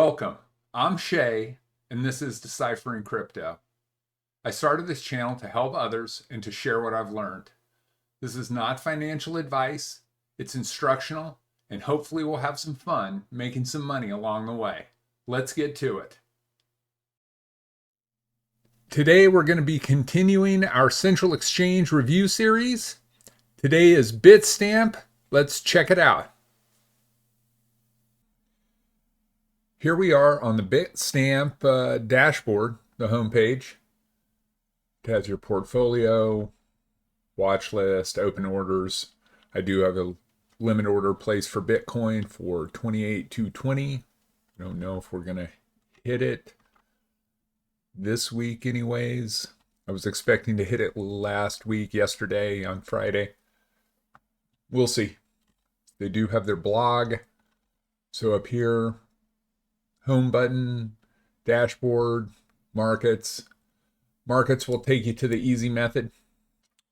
Welcome. I'm Shay, and this is Deciphering Crypto. I started this channel to help others and to share what I've learned. This is not financial advice, it's instructional, and hopefully we'll have some fun making some money along the way. Let's get to it. Today we're going to be continuing our Central Exchange review series. Today is Bitstamp. Let's check it out. Here we are on the Bitstamp dashboard, the homepage. It has your portfolio, watch list, open orders. I do have a limit order placed for Bitcoin for 28,220. I don't know if we're going to hit it this week anyways. I was expecting to hit it last week, yesterday, on Friday. We'll see. They do have their blog. So up here, home button, dashboard, markets. Markets will take you to the easy method.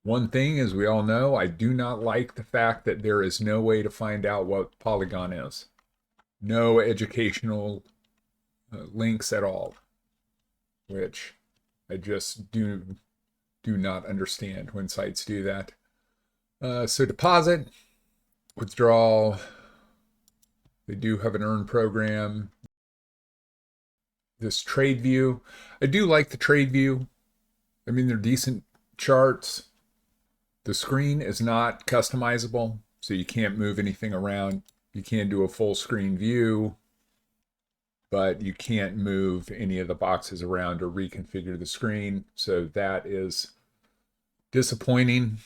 One thing, as we all know, I do not like the fact that there is no way to find out what Polygon is. No educational links at all, which I just do not understand when sites do that. So deposit, withdrawal, they do have an earn program. This trade view, I do like the trade view. I mean, they're decent charts. The screen is not customizable, so you can't move anything around. You can do a full screen view, but you can't move any of the boxes around or reconfigure the screen. So that is disappointing.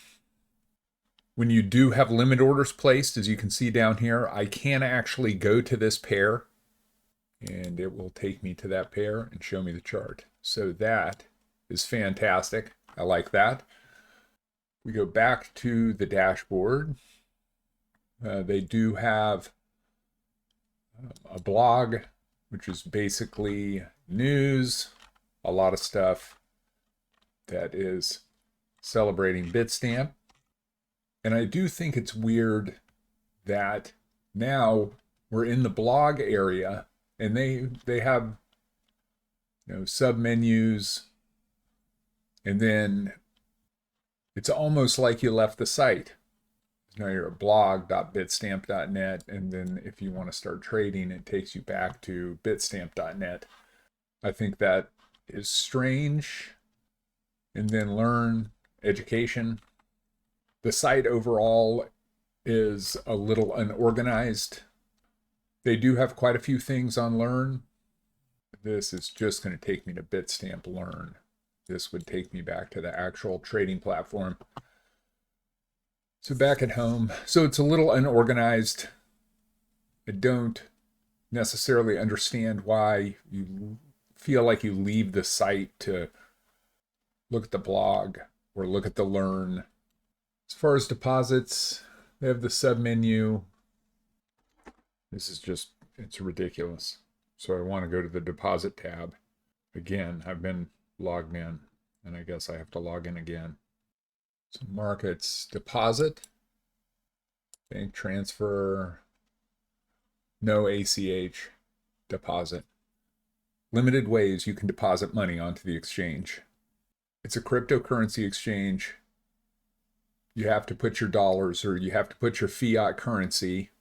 When you do have limit orders placed, as you can see down here, I can actually go to this pair and it will take me to that pair and show me the chart. So that is fantastic. I like that. We go back to the dashboard. They do have a blog, which is basically news, a lot of stuff that is celebrating Bitstamp. And I do think it's weird that now we're in the blog area and they have, sub menus, and then it's almost like you left the site. Now you're at blog.bitstamp.net, and then if you want to start trading, it takes you back to bitstamp.net. I think that is strange. And then learn, education. The site overall is a little unorganized. They do have quite a few things on Learn. This is just going to take me to Bitstamp Learn. This would take me back to the actual trading platform. So back at home. So it's a little unorganized. I don't necessarily understand why you feel like you leave the site to look at the blog or look at the Learn. As far as deposits, they have the sub menu. This is just, it's ridiculous. So I want to go to the deposit tab. Again, I've been logged in, and I guess I have to log in again. So markets, deposit, bank transfer, no ACH, deposit. Limited ways you can deposit money onto the exchange. It's a cryptocurrency exchange. You have to put your dollars or you have to put your fiat currency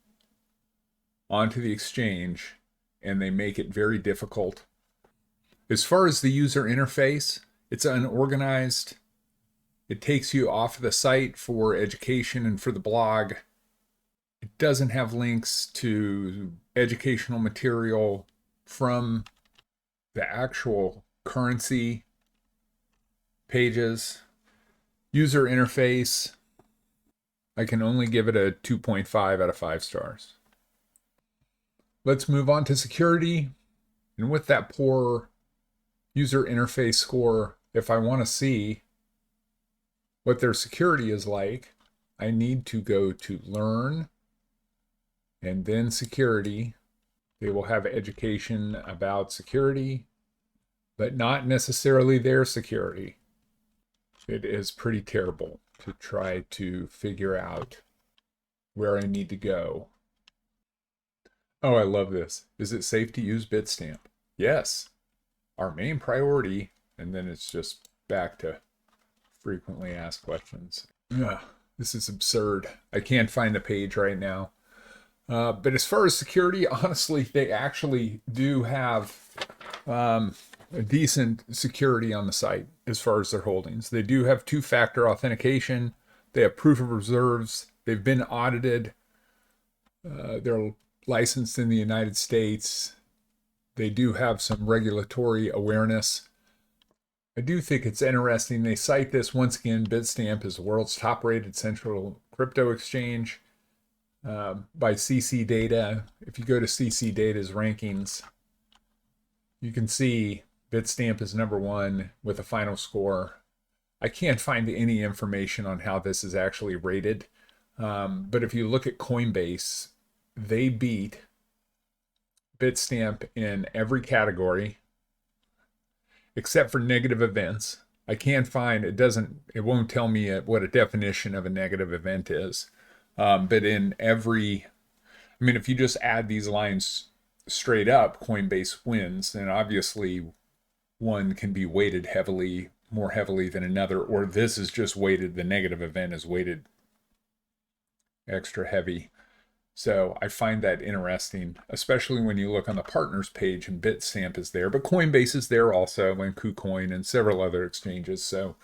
onto the exchange, and they make it very difficult. As far as the user interface, it's unorganized. It takes you off the site for education and for the blog. It doesn't have links to educational material from the actual currency pages. User interface, I can only give it a 2.5 out of 5 stars. Let's move on to security. And with that poor user interface score, if I want to see what their security is like, I need to go to Learn and then Security. They will have education about security, but not necessarily their security. It is pretty terrible to try to figure out where I need to go. Oh, I love this. Is it safe to use Bitstamp? Yes. Our main priority. And then it's just back to frequently asked questions. Ugh, this is absurd. I can't find the page right now. But as far as security, honestly, they actually do have a decent security on the site as far as their holdings. They do have two-factor authentication. They have proof of reserves. They've been audited. They're licensed in the United States. They do have some regulatory awareness. I do think it's interesting. They cite this once again. Bitstamp is the world's top-rated central crypto exchange by CC Data. If you go to CC Data's rankings, you can see Bitstamp is number one with a final score. I can't find any information on how this is actually rated. But if you look at Coinbase, they beat Bitstamp in every category except for negative events. I can't find, it won't tell me what a definition of a negative event is. But in every, I mean, if you just add these lines straight up, Coinbase wins. And obviously one can be weighted heavily, more heavily than another, or this is just weighted, the negative event is weighted extra heavy. So I find that interesting, especially when you look on the partners page and Bitstamp is there, but Coinbase is there also, and KuCoin and several other exchanges. So,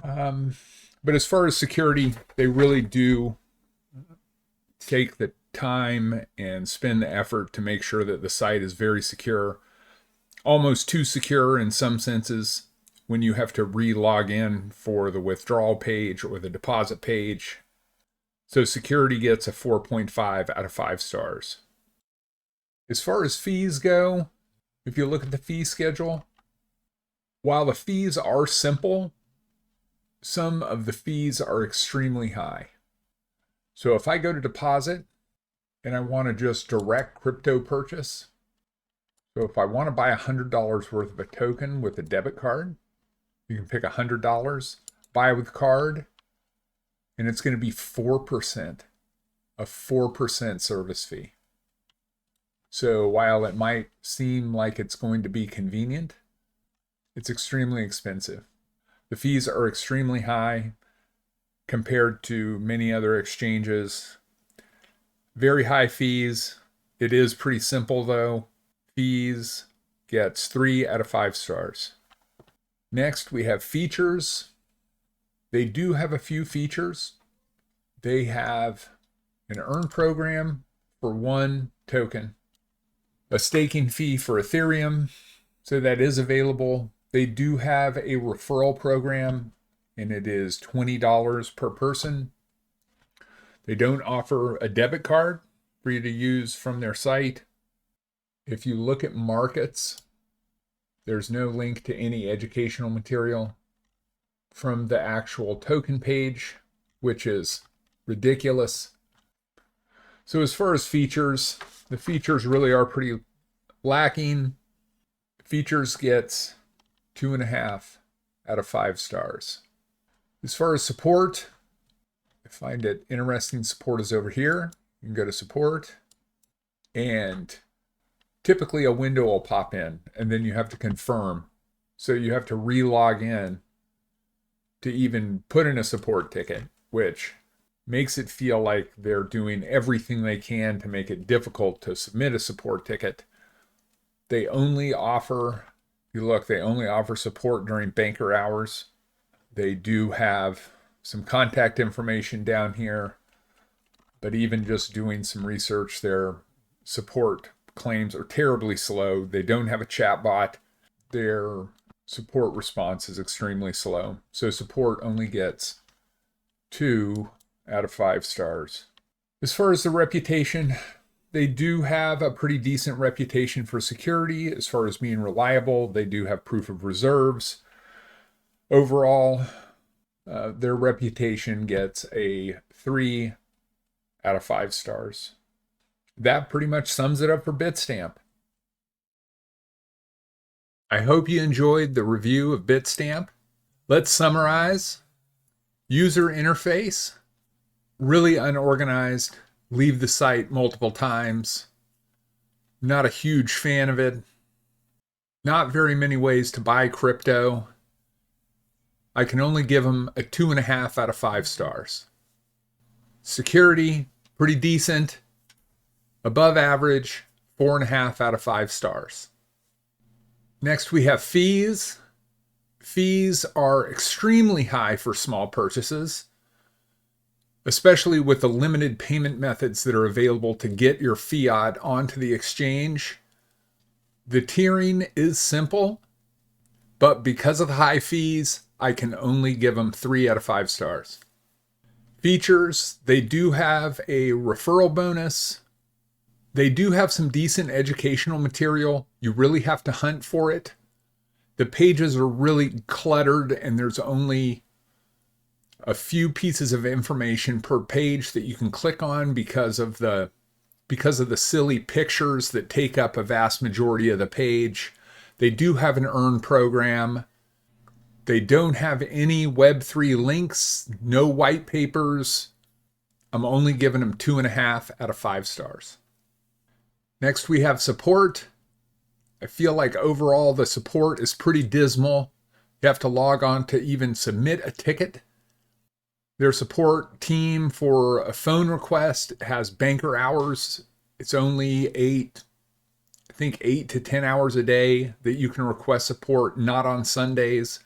but as far as security, they really do take the time and spend the effort to make sure that the site is very secure, almost too secure in some senses when you have to re-log in for the withdrawal page or the deposit page. So security gets a 4.5 out of 5 stars. As far as fees go, if you look at the fee schedule, while the fees are simple, some of the fees are extremely high. So if I go to deposit and I want to just direct crypto purchase, so if I want to buy $100 worth of a token with a debit card, you can pick $100, buy with card, and it's going to be 4%, a 4% service fee. So while it might seem like it's going to be convenient, it's extremely expensive. The fees are extremely high compared to many other exchanges. Very high fees. It is pretty simple though. Fees gets 3 out of 5 stars. Next, we have features. They do have a few features. They have an earn program for 1 token, a staking fee for Ethereum, so that is available. They do have a referral program, and it is $20 per person. They don't offer a debit card for you to use from their site. If you look at markets, there's no link to any educational material from the actual token page, which is ridiculous. So as far as features, the features really are pretty lacking. Features gets 2.5 out of 5 stars. As far as support, I find it interesting. Support is over here. You can go to support, and typically a window will pop in, and then you have to confirm. So you have to re-log in to even put in a support ticket, which makes it feel like they're doing everything they can to make it difficult to submit a support ticket. They only offer, they only offer support during banker hours. They do have some contact information down here, but even just doing some research, their support claims are terribly slow. They don't have a chat bot. Their support response is extremely slow. So support only gets 2 out of 5 stars. As far as the reputation, they do have a pretty decent reputation for security as far as being reliable. They do have proof of reserves. Overall, their reputation gets a 3 out of 5 stars. That pretty much sums it up for Bitstamp. I hope you enjoyed the review of Bitstamp. Let's summarize. User interface, really unorganized, leave the site multiple times. Not a huge fan of it. Not very many ways to buy crypto. I can only give them a 2.5 out of 5 stars. Security, pretty decent. Above average, 4.5 out of 5 stars. Next, we have fees. Fees are extremely high for small purchases, especially with the limited payment methods that are available to get your fiat onto the exchange. The tiering is simple, but because of the high fees, I can only give them 3 out of 5 stars. Features, they do have a referral bonus. They do have some decent educational material. You really have to hunt for it. The pages are really cluttered and there's only a few pieces of information per page that you can click on because of the silly pictures that take up a vast majority of the page. They do have an earn program. They don't have any Web3 links, no white papers. I'm only giving them 2.5 out of 5 stars. Next, we have support. I feel like overall the support is pretty dismal. You have to log on to even submit a ticket. Their support team for a phone request has banker hours. It's only 8 to 10 hours a day that you can request support, not on Sundays,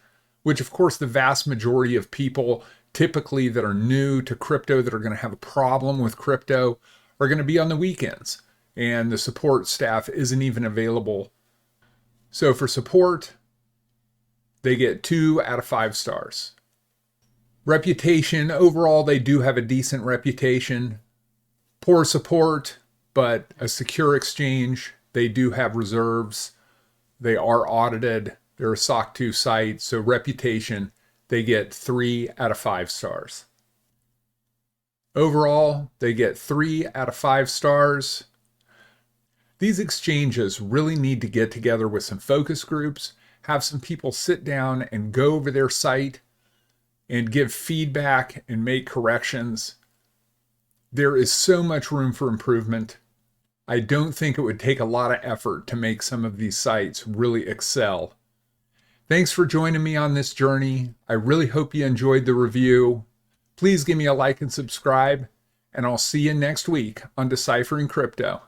which of course the vast majority of people typically that are new to crypto, that are going to have a problem with crypto, are going to be on the weekends. And the support staff isn't even available. So for support, they get 2 out of 5 stars. Reputation, overall, they do have a decent reputation. Poor support, but a secure exchange. They do have reserves. They are audited. They're a SOC 2 site, so reputation, they get 3 out of 5 stars. Overall, they get 3 out of 5 stars. These exchanges really need to get together with some focus groups, have some people sit down and go over their site and give feedback and make corrections. There is so much room for improvement. I don't think it would take a lot of effort to make some of these sites really excel. Thanks for joining me on this journey. I really hope you enjoyed the review. Please give me a like and subscribe, and I'll see you next week on Deciphering Crypto.